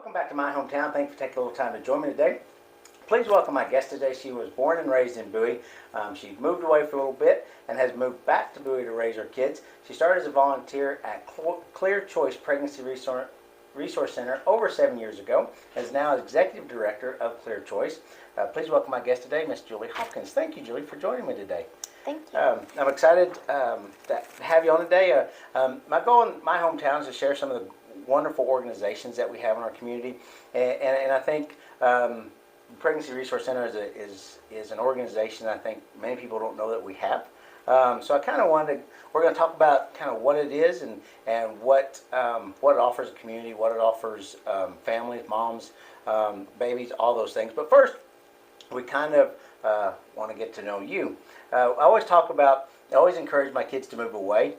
Welcome back to my hometown. Thanks for taking a little time to join me today. Please welcome my guest today. She was born and raised in Bowie. She moved away for a little bit and has moved back to Bowie to raise her kids. She started as a volunteer at Clear Choice Pregnancy Resource Center over 7 years ago, and is now Executive Director of Clear Choice. Please welcome my guest today, Miss Julie Hopkins. Thank you, Julie, for joining me today. Thank you. I'm excited to have you on today. My goal in my hometown is to share some of the wonderful organizations that we have in our community, and I think Pregnancy Resource Center is an organization I think many people don't know that we have. So I kind of we're going to talk about kind of what it is and what it offers the community, what it offers families, moms, babies, all those things. But first, we kind of want to get to know you. I always encourage my kids to move away,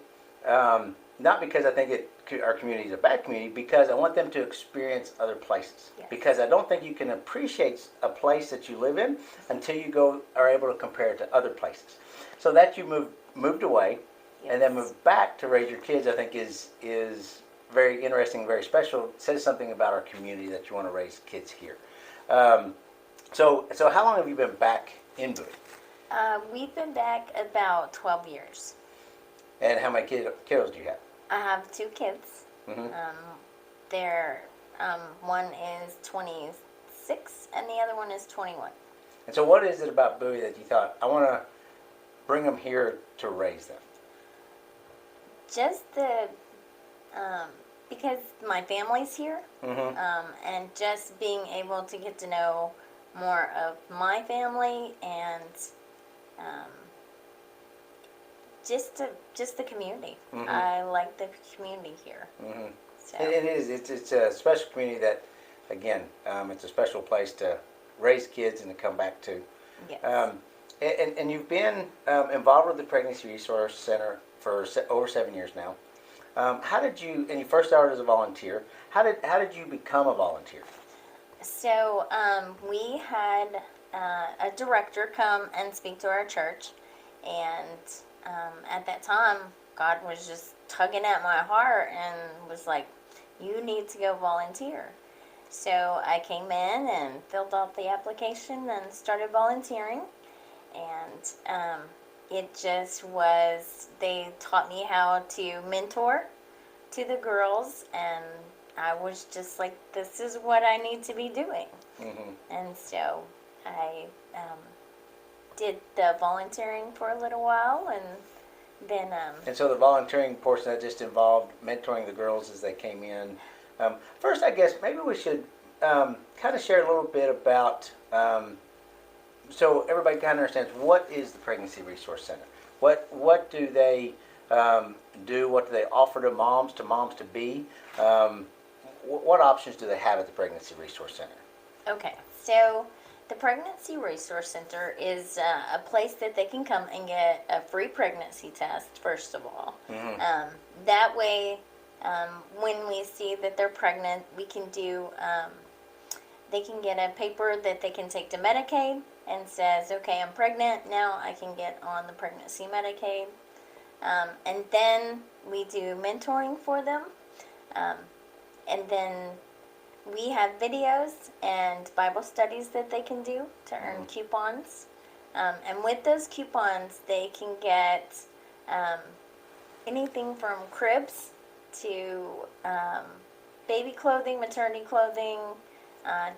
not because I think our community is a bad community, because I want them to experience other places. Yes. Because I don't think you can appreciate a place that you live in until you are able to compare it to other places. So that you moved away, yes, and then moved back to raise your kids, I think is very interesting, very special. It says something about our community that you want to raise kids here. So how long have you been back in Bowie? We've been back about 12 years. And how many kiddos do you have? I have 2 kids. Mm-hmm. One is 26 and the other one is 21. And so what is it about Bowie that you thought, I want to bring them here to raise them? Just because my family's here, Mm-hmm. And just being able to get to know more of my family and just the community. Mm-hmm. I like the community here. Mm-hmm. So. It is. It's a special community that, again, it's a special place to raise kids and to come back to. Yes. And you've been involved with the Pregnancy Resource Center for over 7 years now. And you first started as a volunteer. How did you become a volunteer? So we had a director come and speak to our church, and at that time, God was just tugging at my heart and was like, you need to go volunteer. So I came in and filled out the application and started volunteering, and it just was, they taught me how to mentor to the girls, and I was just like, this is what I need to be doing. Mm-hmm. And so I did the volunteering for a little while, and then... And so the volunteering portion, that just involved mentoring the girls as they came in. First, I guess, maybe we should kind of share a little bit about, so everybody kind of understands, what is the Pregnancy Resource Center? What do they do? What do they offer to moms to be? What options do they have at the Pregnancy Resource Center? Okay, so the Pregnancy Resource Center is a place that they can come and get a free pregnancy test, first of all. Mm-hmm. That way, when we see that they're pregnant, we can do, they can get a paper that they can take to Medicaid and says, okay, I'm pregnant, now I can get on the pregnancy Medicaid. And then we do mentoring for them. And then we have videos and Bible studies that they can do to earn coupons. And with those coupons, they can get anything from cribs to baby clothing, maternity clothing,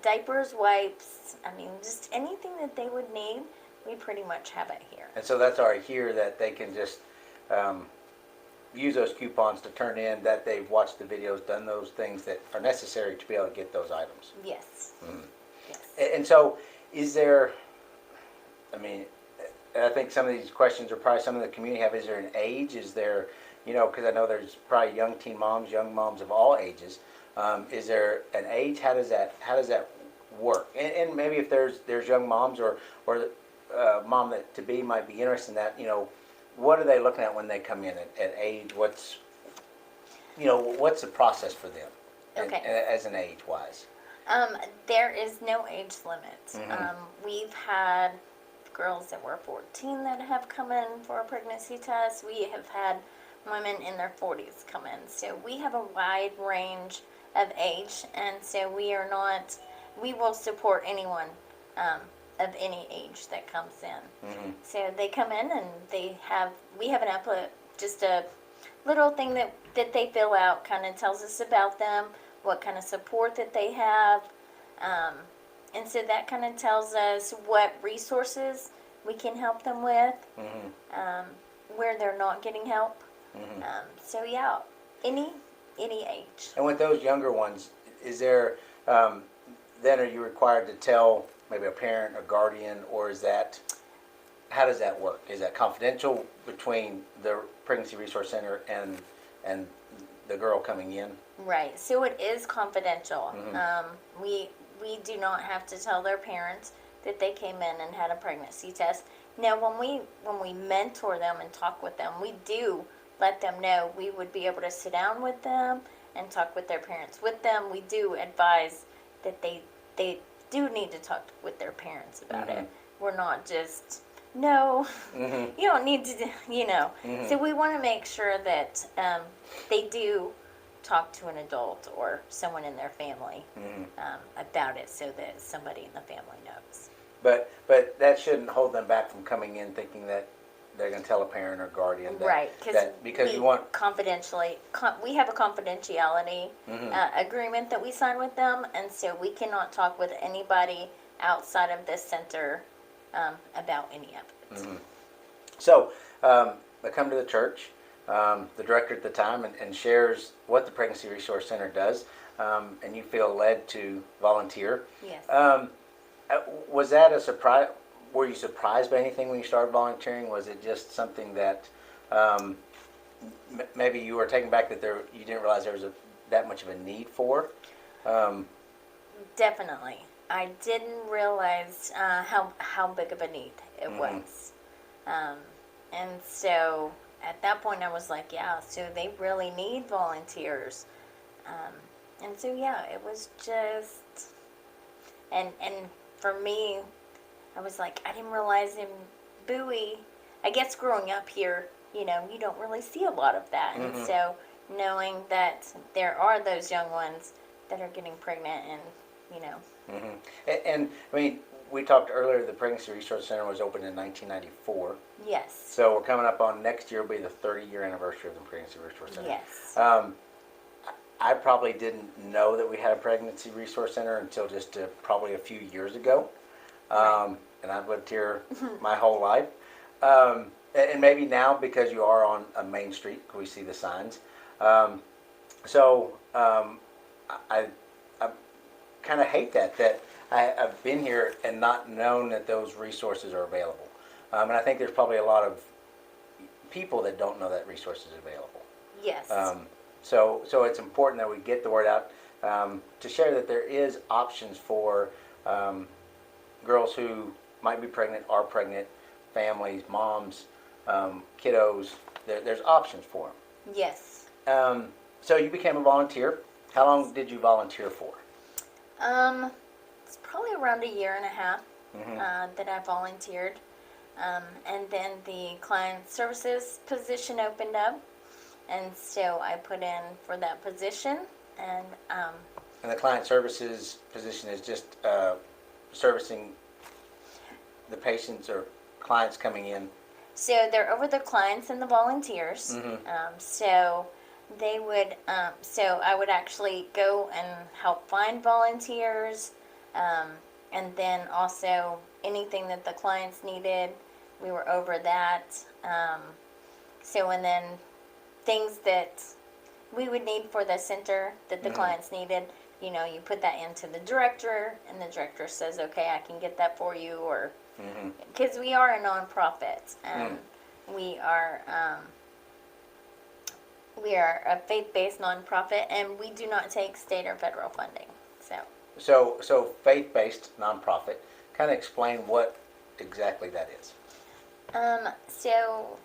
diapers, wipes. I mean, just anything that they would need, we pretty much have it here. And so that's already here that they can just use those coupons to turn in that they've watched the videos, done those things that are necessary to be able to get those items. Yes. Mm-hmm. Yes. And so is there, I think some of these questions are probably some of the community have. Is there an age? Is there, because I know there's probably young teen moms, young moms of all ages. Is there an age? How does that work? And maybe if there's young moms or mom that to be might be interested in that, what are they looking at when they come in at age? What's the process for them? Okay. As an age-wise? There is no age limit. Mm-hmm. We've had girls that were 14 that have come in for a pregnancy test. We have had women in their 40s come in. So we have a wide range of age, and so we will support anyone of any age that comes in. Mm-hmm. So they come in and we have just a little thing that they fill out, kind of tells us about them, what kind of support that they have. And so that kind of tells us what resources we can help them with, where they're not getting help. So yeah, any age. And with those younger ones, is there, then are you required to tell maybe a parent, a guardian, or how does that work? Is that confidential between the Pregnancy Resource Center and the girl coming in? Right. So it is confidential. We do not have to tell their parents that they came in and had a pregnancy test. Now, when we mentor them and talk with them, we do let them know. We would be able to sit down with them and talk with their parents with them. We do advise that they do need to talk with their parents about it. We're not just, no, you don't need to, So we want to make sure that they do talk to an adult or someone in their family about it, so that somebody in the family knows. But that shouldn't hold them back from coming in thinking that they're going to tell a parent or guardian. Right, because you want we have a confidentiality agreement that we sign with them, and so we cannot talk with anybody outside of this center about any of it. So I come to the church, the director at the time, and shares what the Pregnancy Resource Center does, and you feel led to volunteer. Yes. Was that a surprise? Were you surprised by anything when you started volunteering? Was it just something that maybe you were taken back that you didn't realize there was that much of a need for? Definitely. I didn't realize how big of a need it was. And so at that point I was like, yeah, so they really need volunteers. And so, yeah, it was just, and for me, I was like, I didn't realize in Bowie, I guess growing up here, you don't really see a lot of that. And so knowing that there are those young ones that are getting pregnant and, And I mean, we talked earlier, the Pregnancy Resource Center was opened in 1994. Yes. So we're coming up on next year will be the 30-year anniversary of the Pregnancy Resource Center. Yes. I probably didn't know that we had a Pregnancy Resource Center until just probably a few years ago. Right. And I've lived here my whole life. And maybe now because you are on a main street, we see the signs. So I kind of hate that I've been here and not known that those resources are available. And I think there's probably a lot of people that don't know that resource is available. Yes. So it's important that we get the word out to share that there is options for girls who might be pregnant, are pregnant, families, moms, kiddos. There's options for them. Yes. So you became a volunteer. How long did you volunteer for? It's probably around a year and a half that I volunteered. And then the client services position opened up. And so I put in for that position. And the client services position is just servicing the patients or clients coming in. So they're over the clients and the volunteers. So they would, so I would actually go and help find volunteers, and then also anything that the clients needed, we were over that. And then things that we would need for the center that the clients needed, you put that into the director, and the director says, okay, I can get that for you, or because we are a nonprofit, and we are a faith-based nonprofit, and we do not take state or federal funding. So faith-based nonprofit. Kind of explain what exactly that is. So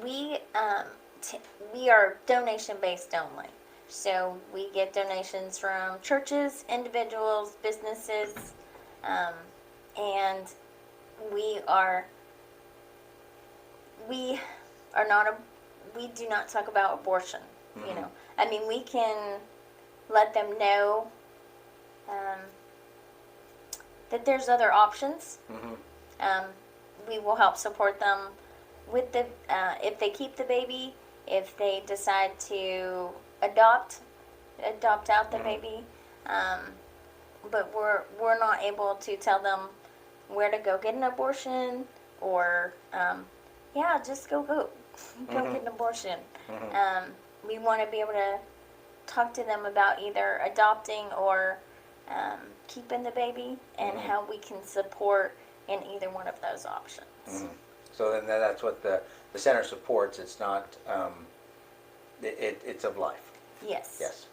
we are donation-based only. So we get donations from churches, individuals, businesses, and we do not talk about abortion. I mean, we can let them know that there's other options. We will help support them with the if they keep the baby, if they decide to adopt out the baby. But we're not able to tell them where to go get an abortion, or just go get an abortion. We want to be able to talk to them about either adopting or keeping the baby, and how we can support in either one of those options. So then that's what the center supports. It's not, it's of life. Yes. Yes.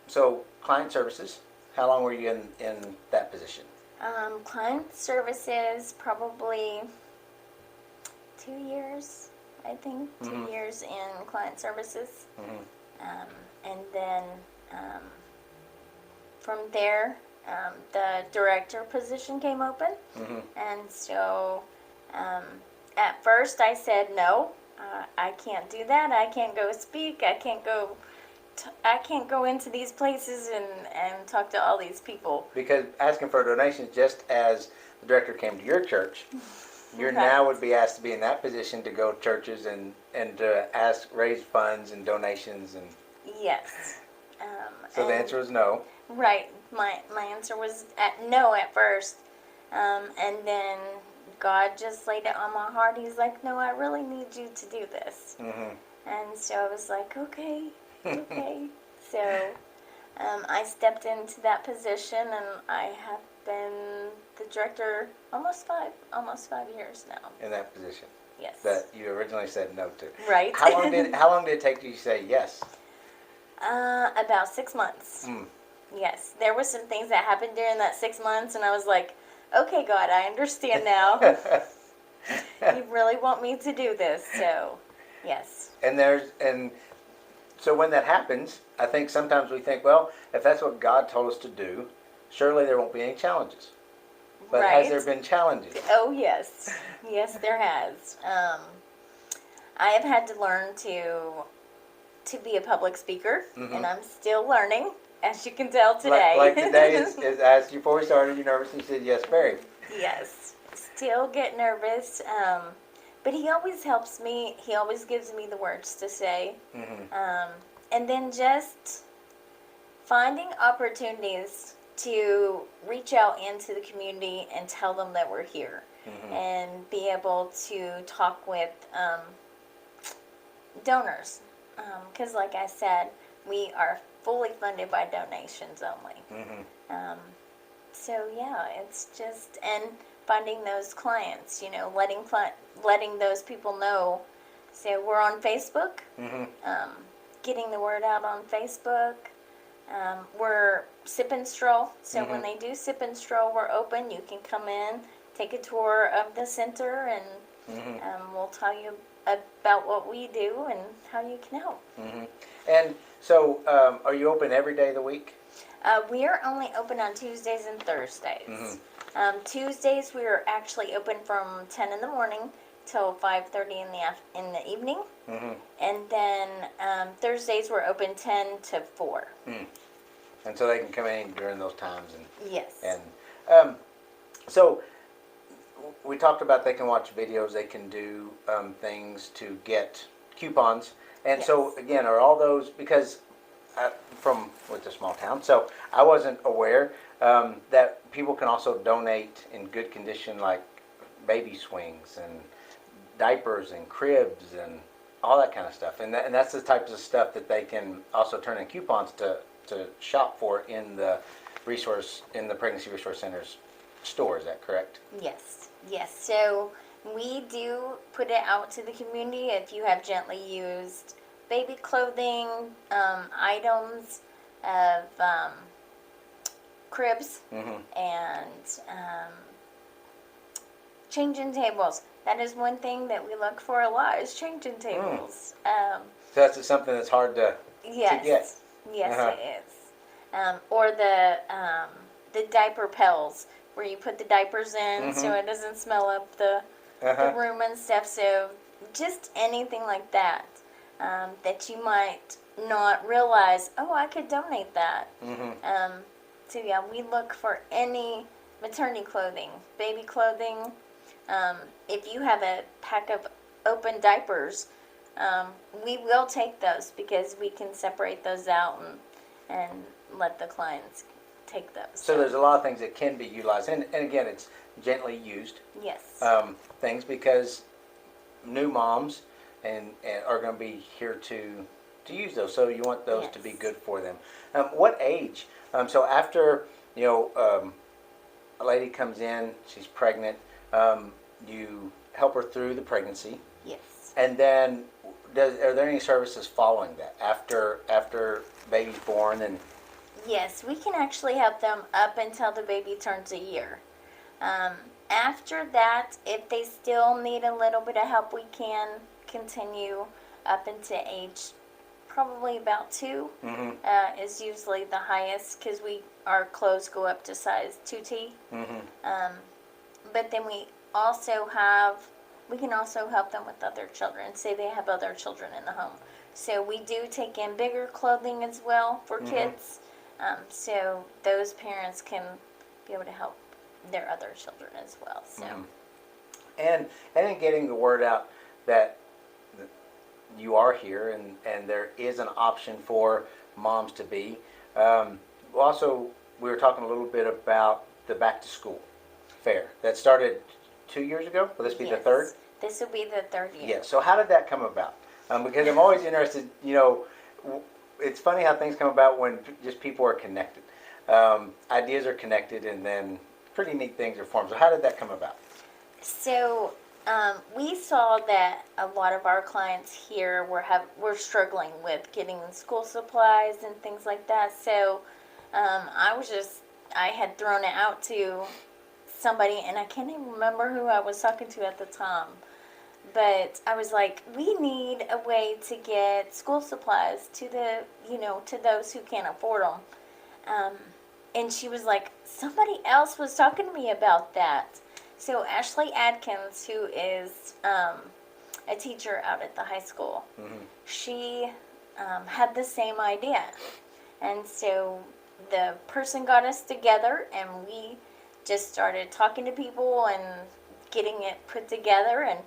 So client services, how long were you in that position? Client services, probably 2 years, I think. 2 years in client services. And then from there, the director position came open. And so at first I said, no, I can't do that. I can't go speak. I can't go into these places and talk to all these people. Because asking for donations, just as the director came to your church, you Right. now would be asked to be in that position to go to churches and to raise funds and donations. And Yes. so the answer was no. Right. My answer was no at first. And then God just laid it on my heart. He's like, no, I really need you to do this. And so I was like, okay. So I stepped into that position, and I have been the director almost 5 years now. In that position. Yes. That you originally said no to. Right. How long did it take you to say yes? About 6 months. Yes. There were some things that happened during that 6 months, and I was like, okay, God, I understand now. You really want me to do this, so yes. And so when that happens, I think sometimes we think, well, if that's what God told us to do, surely there won't be any challenges. But Right. has there been challenges? Oh, yes. Yes, there has. I have had to learn to be a public speaker, and I'm still learning, as you can tell today. Like today, is as before we started, you're nervous, and you said yes, very. Yes. Still get nervous, but he always helps me. He always gives me the words to say. And then just finding opportunities to reach out into the community and tell them that we're here, and be able to talk with donors. Because like I said, we are fully funded by donations only. So yeah, it's just, and finding those clients, letting those people know. So we're on Facebook, getting the word out on Facebook. We're Sip and Stroll, so when they do Sip and Stroll, we're open. You can come in, take a tour of the center, and we'll tell you about what we do and how you can help. And so, are you open every day of the week? We are only open on Tuesdays and Thursdays. Tuesdays we are actually open from 10 in the morning till 5:30 in the evening, and then Thursdays we're open 10 to 4. And so they can come in during those times. And Yes. And so we talked about they can watch videos, they can do things to get coupons. And so again, are all those, because with a small town, so I wasn't aware that people can also donate in good condition, like baby swings and diapers and cribs and all that kind of stuff. And that's the types of stuff that they can also turn in coupons to shop for in the Pregnancy Resource Center's store. Is that correct? Yes. So we do put it out to the community. If you have gently used baby clothing, items of cribs, and changing tables. That is one thing that we look for a lot, is changing tables. So that's something that's hard to get. Yes, it is. Or the diaper pills, where you put the diapers in so it doesn't smell up the room and stuff. So just anything like that. that you might not realize, oh, I could donate that. So yeah, we look for any maternity clothing, baby clothing. If you have a pack of open diapers, we will take those because we can separate those out and let the clients take those. So there's a lot of things that can be utilized, and again, it's gently used Yes. things because new moms and are going to be here to use those. So you want those to be Yes. good for them. What age? So after a lady comes in, she's pregnant. You help her through the pregnancy, Yes. and then are there any services following that after baby's born? And Yes, we can actually help them up until the baby turns a year. After that, if they still need a little bit of help, we can continue up into age probably about 2 is usually the highest because our clothes go up to size 2T. But then we can also help them with other children. Say they have other children in the home. So we do take in bigger clothing as well for kids. So those parents can be able to help their other children as well. So and then getting the word out that you are here and there is an option for moms to be. Also, we were talking a little bit about the back to school fair that started 2 years ago. Will this be the third? This will be the third year. Yeah. So how did that come about? Because I'm always interested. It's funny how things come about when just people are connected. Ideas are connected, and then pretty neat things are formed. So how did that come about? So we saw that a lot of our clients here were struggling with getting school supplies and things like that. So I had thrown it out to somebody, and I can't even remember who I was talking to at the time. But I was like, we need a way to get school supplies to to those who can't afford them. And she was like, somebody else was talking to me about that. So Ashley Adkins, who is a teacher out at the high school, she had the same idea. And so the person got us together, and we just started talking to people and getting it put together. And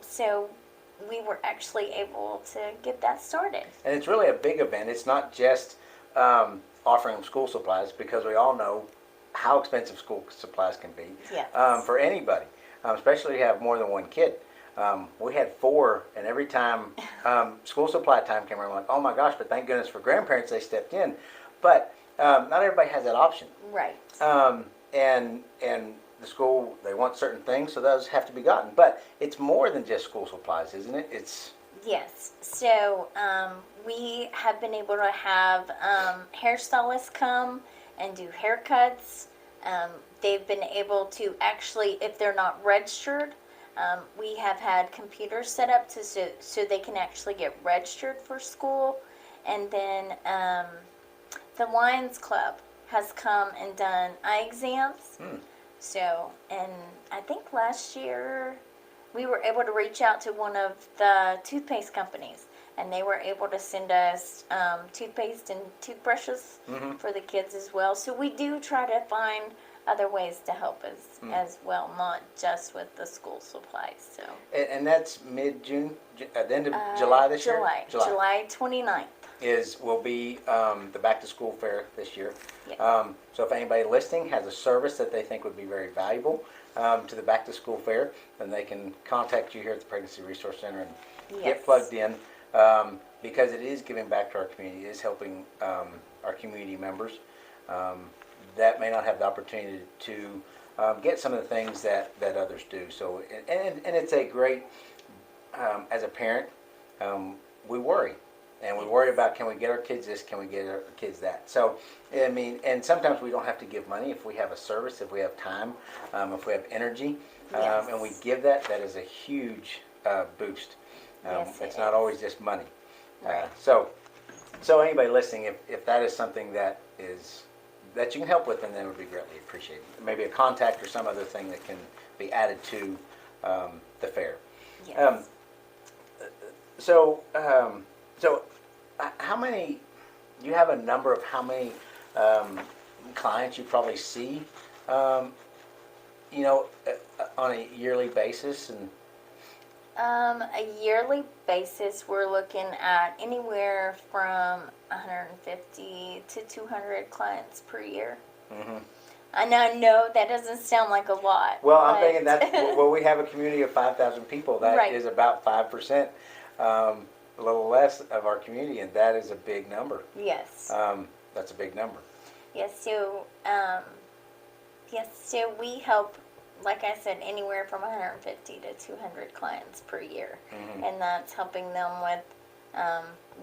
so we were actually able to get that started. And it's really a big event. It's not just offering them school supplies, because we all know how expensive school supplies can be. Yes. For anybody, especially if you have more than one kid. We had 4, and every time school supply time came around, I'm like, oh my gosh, but thank goodness for grandparents, they stepped in. But not everybody has that option. Right. And the school, they want certain things, so those have to be gotten. But it's more than just school supplies, isn't it? Yes. So we have been able to have hairstylists come and do haircuts. They've been able to actually, if they're not registered, we have had computers set up so they can actually get registered for school. And then the Lions Club has come and done eye exams. So, and I think last year we were able to reach out to one of the toothpaste companies, and they were able to send us toothpaste and toothbrushes for the kids as well. So we do try to find other ways to help as well, not just with the school supplies. So. And that's mid-June, at the end of July this year? July 29th. Will be the back-to-school fair this year. Yes. So if anybody listening has a service that they think would be very valuable to the back-to-school fair, then they can contact you here at the Pregnancy Resource Center and get plugged in, because it is giving back to our community. It is helping our community members that may not have the opportunity to get some of the things that others do. So, and it's a great, as a parent, we worry. And we worry about, can we get our kids this, can we get our kids that? So, I mean, and sometimes we don't have to give money if we have a service, if we have time, if we have energy, and we give that is a huge boost. It's not always just money. Right. So anybody listening, if that is something that you can help with, then it would be greatly appreciated. Maybe a contact or some other thing that can be added to the fair. Yes. So, how many? Do you have a number of how many clients you probably see? Um, on a yearly basis, and A yearly basis, we're looking at anywhere from 150 to 200 clients per year. hmm And I know that doesn't sound like a lot. well, I'm but thinking that well, we have a community of 5,000 people. That Right. is about 5%, a little less of our community, and that is a big number. Yes. That's a big number. Yes. So we help, like I said, anywhere from 150 to 200 clients per year, hmm and that's helping them with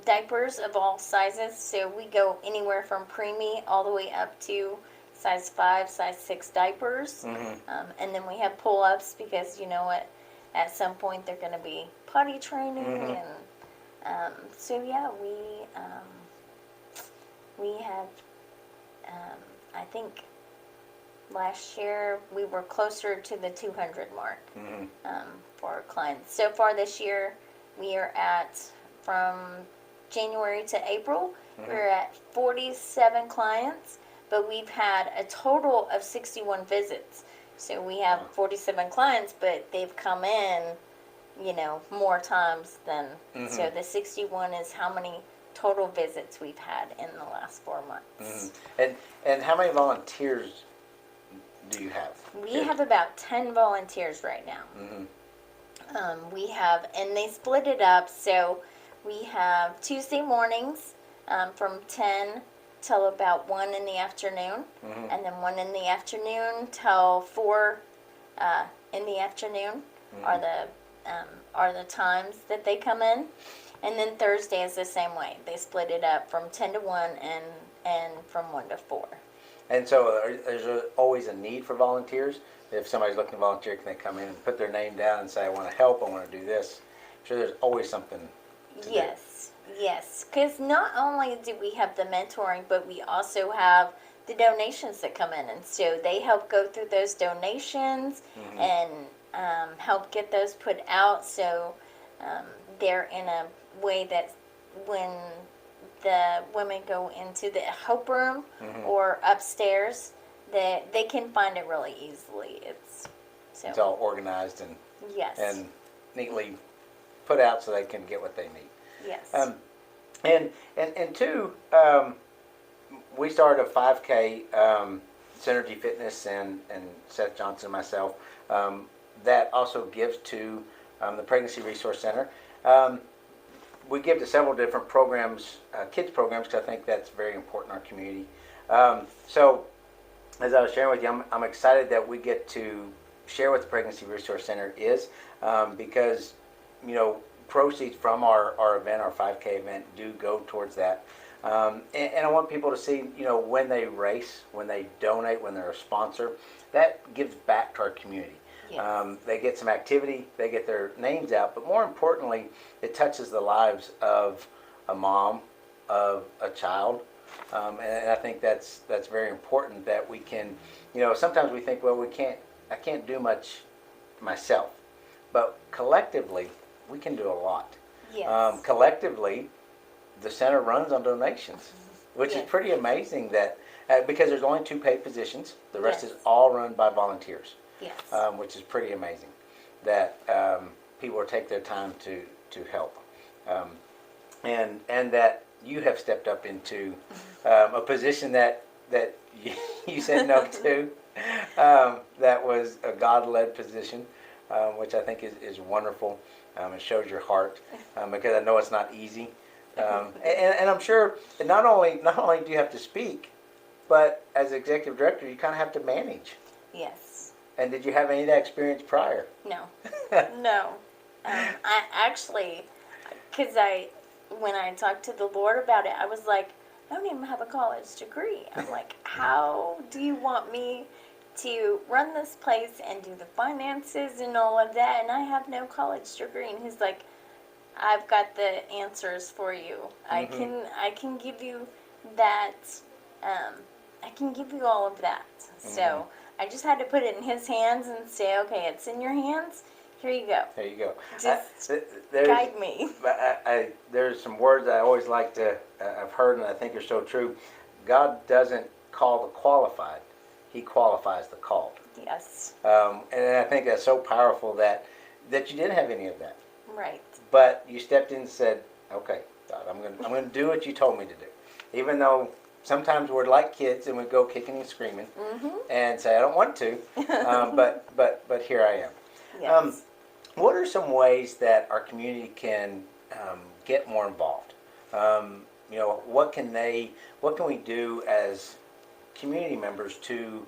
diapers of all sizes. So we go anywhere from preemie all the way up to size 5, size 6 diapers, hmm and then we have pull-ups because you know what, at some point they're going to be potty training, hmm and so yeah, we have. I think last year we were closer to the 200 mark hmm for our clients. So far this year, we are at, from January to April, we're at 47 clients, but we've had a total of 61 visits. So we have 47 clients, but they've come in, more times than, so the 61 is how many total visits we've had in the last 4 months. And how many volunteers do you have? We have about 10 volunteers right now. hmm We have, and they split it up, so we have Tuesday mornings from 10 till about 1 in the afternoon, hmm and then 1 in the afternoon till 4 in the afternoon are the times that they come in. And then Thursday is the same way. They split it up from 10 to 1 and from 1 to 4. And so there's always a need for volunteers. If somebody's looking to volunteer, can they come in and put their name down and say, I want to help, I want to do this? I'm sure there's always something to Yes, yes. Because not only do we have the mentoring, but we also have the donations that come in. And so they help go through those donations do. and help get those put out. So they're in a way that when the women go into the hope room or upstairs, that they can find it really easily. It's all organized yes, and neatly put out so they can get what they need. yes, And two, we started a 5K, Synergy Fitness and Seth Johnson and myself, that also gives to the Pregnancy Resource Center. We give to several different programs, kids programs, because I think that's very important in our community. So, as I was sharing with you, I'm excited that we get to share what the Pregnancy Resource Center is, because, proceeds from our event, our 5K event, do go towards that. And I want people to see, when they race, when they donate, when they're a sponsor, that gives back to our community. yes. They get some activity, they get their names out, but more importantly, it touches the lives of a mom, of a child, and I think that's very important that we can, sometimes we think, well, I can't do much myself, but collectively, we can do a lot. Yes. Collectively, the center runs on donations, which is Yes. pretty amazing that, because there's only 2 paid positions, the rest Yes. is all run by volunteers. Yes. Which is pretty amazing that people take their time to help, and that you have stepped up into a position that you said no to. That was a God-led position, which I think is wonderful. It shows your heart, because I know it's not easy, and I'm sure that not only do you have to speak, but as executive director, you kind of have to manage. Yes. And did you have any of that experience prior? No. No. I actually, because when I talked to the Lord about it, I was like, I don't even have a college degree. I'm like, how do you want me to run this place and do the finances and all of that? And I have no college degree. And he's like, I've got the answers for you. I can give you that. I can give you all of that. So I just had to put it in his hands and say, okay, it's in your hands. Here you go. There you go. Just There's, guide me. there's some words I always like to, I've heard and I think are so true. God doesn't call the qualified, He qualifies the called. Yes. And I think that's so powerful that you didn't have any of that. Right. But you stepped in and said, okay, God, I'm gonna do what you told me to do. Even though sometimes we're like kids and we go kicking and screaming and say, I don't want to, but here I am. Yes. What are some ways that our community can get more involved? What can we do as community members to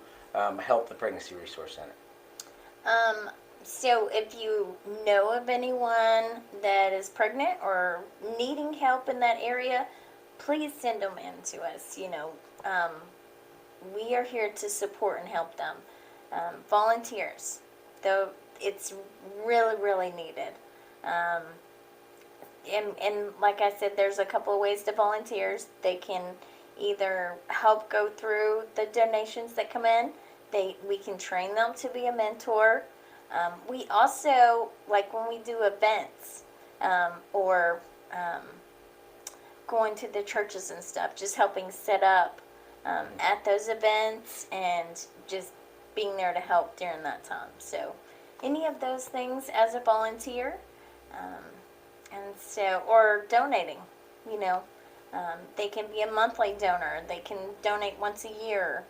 help the Pregnancy Resource Center? So if you know of anyone that is pregnant or needing help in that area, please send them in to us. We are here to support and help them. Volunteers, though it's really, really needed. And like I said, there's a couple of ways to volunteers. They can either help go through the donations that come in. We can train them to be a mentor. We also, like when we do events or going to the churches and stuff, just helping set up at those events and just being there to help during that time. So any of those things as a volunteer, or donating, they can be a monthly donor. They can donate once a year,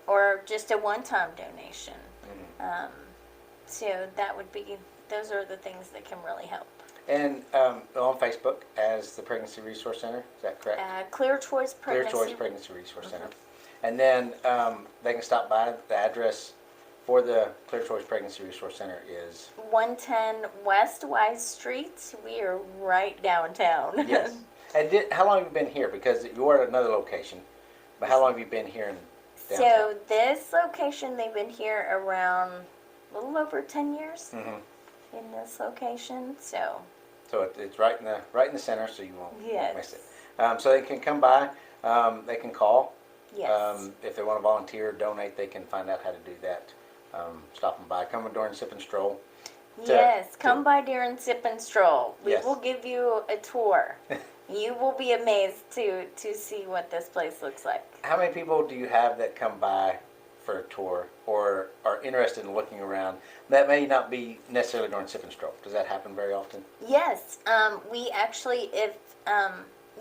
or just a one-time donation. So those are the things that can really help. And on Facebook as the Pregnancy Resource Center, is that correct? Clear Choice Pregnancy. Clear Choice Pregnancy Resource Center. And then they can stop by. The address for the Clear Choice Pregnancy Resource Center is 110 West Wise Street. We are right downtown. Yes. And how long have you been here? Because you are at another location, but how long have you been here in downtown? So this location, they've been here around a little over 10 years in this location. So it's right in the center, so you won't miss yes. it. So they can come by. They can call. Yes. If they want to volunteer or donate, they can find out how to do that. Stopping by, come during Sip and Stroll. Yes, come by during Sip and Stroll. We Yes. will give you a tour. You will be amazed to see what this place looks like. How many people do you have that come by for a tour or are interested in looking around that may not be necessarily during Sip and Stroll? Does that happen very often? Yes, we actually, if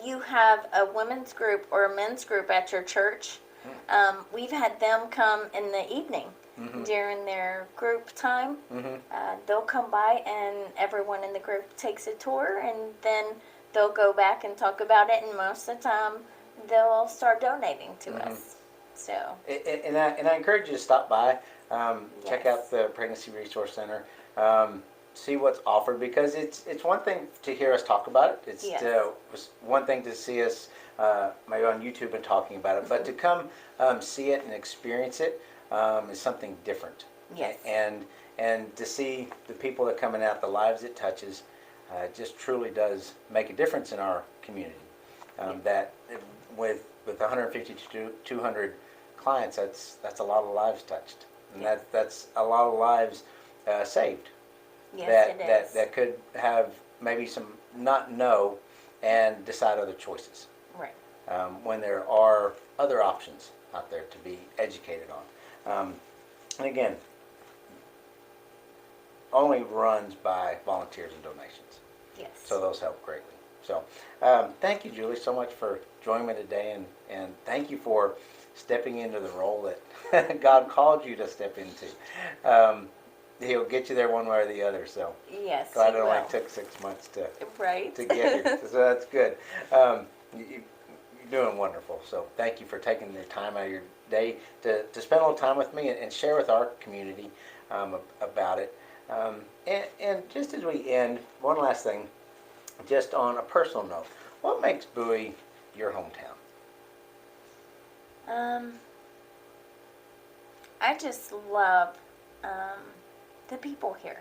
you have a women's group or a men's group at your church, we've had them come in the evening during their group time. They'll come by and everyone in the group takes a tour, and then they'll go back and talk about it, and most of the time they'll start donating to us. So And I encourage you to stop by, check Yes. out the Pregnancy Resource Center, see what's offered, because it's one thing to hear us talk about it. It's Yes. one thing to see us maybe on YouTube and talking about it, but to come see it and experience it is something different. Yes. And to see the people that are coming out, the lives it touches, just truly does make a difference in our community. That with 150 to 200 clients, that's a lot of lives touched, and Yes. that's a lot of lives saved. yes, it is. That could have maybe some not know and decide other choices. Right. When there are other options out there to be educated on. And again, only runs by volunteers and donations. Yes. So those help greatly. So thank you, Julie, so much for joining me today, and thank you for stepping into the role that God called you to step into. He'll get you there one way or the other. So Yes. glad you it only will. took 6 months to Right. get here. So that's good. You're doing wonderful. So thank you for taking the time out of your day to spend a little time with me and share with our community about it. And just as we end, one last thing, just on a personal note, what makes Bowie your hometown? I just love the people here.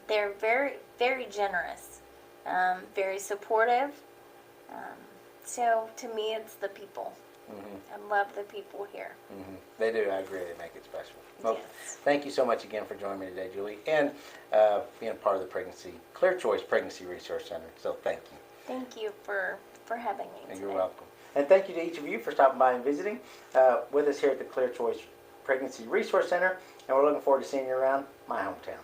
They're very, very generous, very supportive. So to me, it's the people. Mm-hmm. I love the people here. Mm-hmm. They do. I agree. They make it special. Well, Yes. thank you so much again for joining me today, Julie, and being part of the Clear Choice Pregnancy Resource Center. So thank you. Thank you for having me And today. you're welcome. And thank you to each of you for stopping by and visiting with us here at the Clear Choice Pregnancy Resource Center. And we're looking forward to seeing you around my hometown.